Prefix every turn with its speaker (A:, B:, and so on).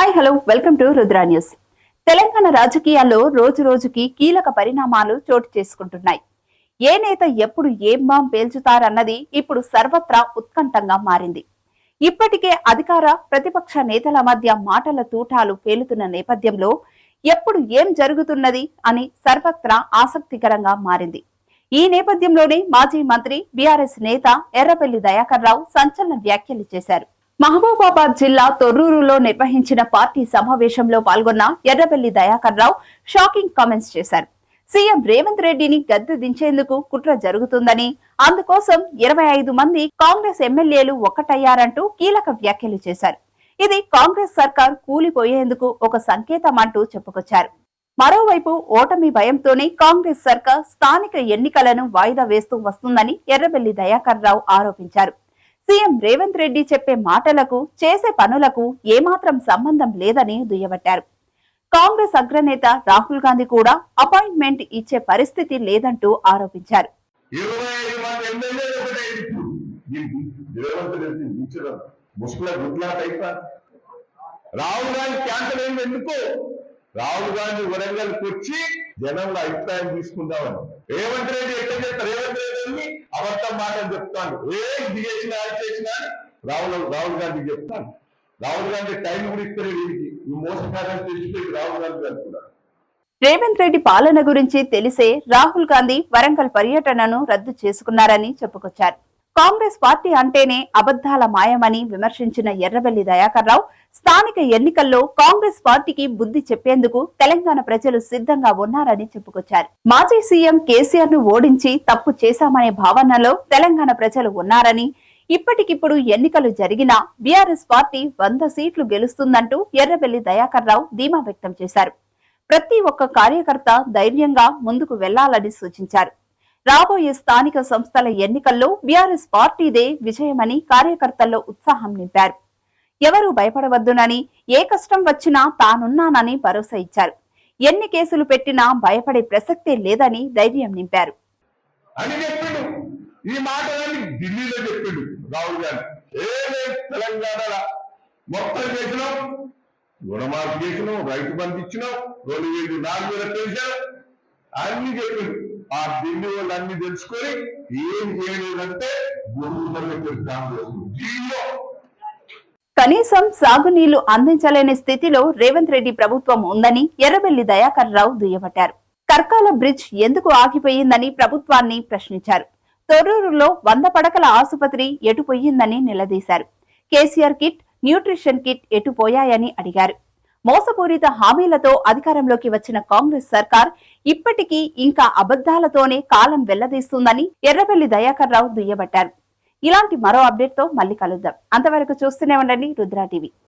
A: Hi hello welcome to Rudra news. Telangana రాజకీయాల్లో రోజు రోజుకి కీలక పరిణామాలు చోటు చేసుకుంటున్నాయి. ఏ నేత ఎప్పుడు ఏం బాంబ్ పేల్చుతారన్నది ఇప్పుడు సర్వత్రా ఉత్కంఠంగా మారింది. ఇప్పటికే అధికార ప్రతిపక్ష నేతల మధ్య మాటల తూటాలు పేలుతున్న నేపథ్యంలో ఎప్పుడు ఏం జరుగుతున్నది అని సర్వత్రా ఆసక్తికరంగా మారింది. ఈ నేపథ్యంలోనే మాజీ మంత్రి బీఆర్ఎస్ నేత ఎర్రబెల్లి దయాకర్ రావు సంచలన వ్యాఖ్యలు చేశారు. మహబూబాబాద్ జిల్లా తొర్రూరులో నిర్వహించిన పార్టీ సమావేశంలో పాల్గొన్న ఎర్రబెల్లి దయాకర్ రావు షాకింగ్ కామెంట్స్ చేశారు. సీఎం రేవంత్ రెడ్డిని గద్దె దించేందుకు కుట్ర జరుగుతుందని, అందుకోసం 25 మంది కాంగ్రెస్ ఎమ్మెల్యేలు ఒక్కటయ్యారంటూ కీలక వ్యాఖ్యలు చేశారు. ఇది కాంగ్రెస్ సర్కార్ కూలిపోయేందుకు ఒక సంకేతం అంటూ చెప్పుకొచ్చారు. మరోవైపు ఓటమి భయంతోనే కాంగ్రెస్ సర్కార్ స్థానిక ఎన్నికలను వాయిదా వేస్తూ వస్తుందని ఎర్రబెల్లి దయాకర్ రావు ఆరోపించారు. సీఎం రేవంత్ రెడ్డి చెప్పే మాటలకు చేసే పనులకు ఏమాత్రం సంబంధం లేదని దుయ్యబట్టారు. కాంగ్రెస్ అగ్రనేత రాహుల్ గాంధీ కూడా అపాయింట్మెంట్ ఇచ్చే పరిస్థితి లేదంటూ ఆరోపించారు.
B: రాహుల్ గాంధీ వరంగల్కి వచ్చి జనంలో అభిప్రాయం తీసుకుందామని రేవంత్ రెడ్డి ఎక్కడ చెప్తారు? రేవంత్ రెడ్డి అబద్ధం మాటలు చెప్తాను, ఏం దిగేసిన చేసిన రాహుల్ గాంధీ చెప్తాను. రాహుల్ గాంధీ టైం కూడా ఇస్తారు. ఈ మోసకారాన్ని తెలిసిపోయి రాహుల్ గాంధీ గారు కూడా
A: రేవంత్ రెడ్డి పాలన గురించి తెలిసే రాహుల్ గాంధీ వరంగల్ పర్యటనను రద్దు చేసుకున్నారని చెప్పుకొచ్చారు. కాంగ్రెస్ పార్టీ అంటేనే అబద్దాల మాయమని విమర్శించిన ఎర్రబెల్లి దయాకర్ రావు స్థానిక ఎన్నికల్లో కాంగ్రెస్ పార్టీకి బుద్ధి చెప్పేందుకు తెలంగాణ ప్రజలు సిద్ధంగా ఉన్నారని చెప్పుకొచ్చారు. మాజీ సీఎం కేసీఆర్ ను ఓడించి తప్పు చేశామనే భావనలో తెలంగాణ ప్రజలు ఉన్నారని, ఇప్పటికిప్పుడు ఎన్నికలు జరిగినా బీఆర్ఎస్ పార్టీ 100 సీట్లు గెలుస్తుందంటూ ఎర్రబెల్లి దయాకర్ రావు ధీమా వ్యక్తం చేశారు. ప్రతి ఒక్క కార్యకర్త ధైర్యంగా ముందుకు వెళ్లాలని సూచించారు. రాబోయే స్థానిక సంస్థల ఎన్నికల్లో బీఆర్ఎస్ పార్టీదే విజయమని కార్యకర్తల్లో ఉత్సాహం నింపారు. ఎవరూ భయపడవద్దునని, ఏ కష్టం వచ్చినా తానున్నానని భరోసా ఇచ్చారు. ఎన్ని కేసులు పెట్టినా భయపడే ప్రసక్తే లేదని ధైర్యం నింపారు.
B: అన్ని చెప్పిండు. ఆ ఢిల్లీ వాళ్ళు అన్ని తెలుసుకొని ఏం చేయలేదంటే
A: కనీసం సాగునీళ్లు అందించలేని స్థితిలో రేవంత్ రెడ్డి ప్రభుత్వం ఉందని ఎర్రబెల్లి దయాకర్ రావు దుయ్యబట్టారు. కర్కాల బ్రిడ్జ్ ఎందుకు ఆగిపోయిందని ప్రభుత్వాన్ని ప్రశ్నించారు. తొర్రూరులో 100 పడకల ఆసుపత్రి ఎటు పోయిందని నిలదీశారు. కేసీఆర్ కిట్, న్యూట్రిషన్ కిట్ ఎటు పోయాయని అడిగారు. మోసపూరిత హామీలతో అధికారంలోకి వచ్చిన కాంగ్రెస్ సర్కార్ ఇప్పటికీ ఇంకా అబద్దాలతోనే కాలం వెళ్లదీస్తుందని ఎర్రబెల్లి దయాకర్ రావు దుయ్యబట్టారు. ఇలాంటి మరో అప్డేట్ తో మళ్ళీ కలుద్దాం. అంతవరకు చూస్తూనే ఉండండి రుద్రా టీవీ.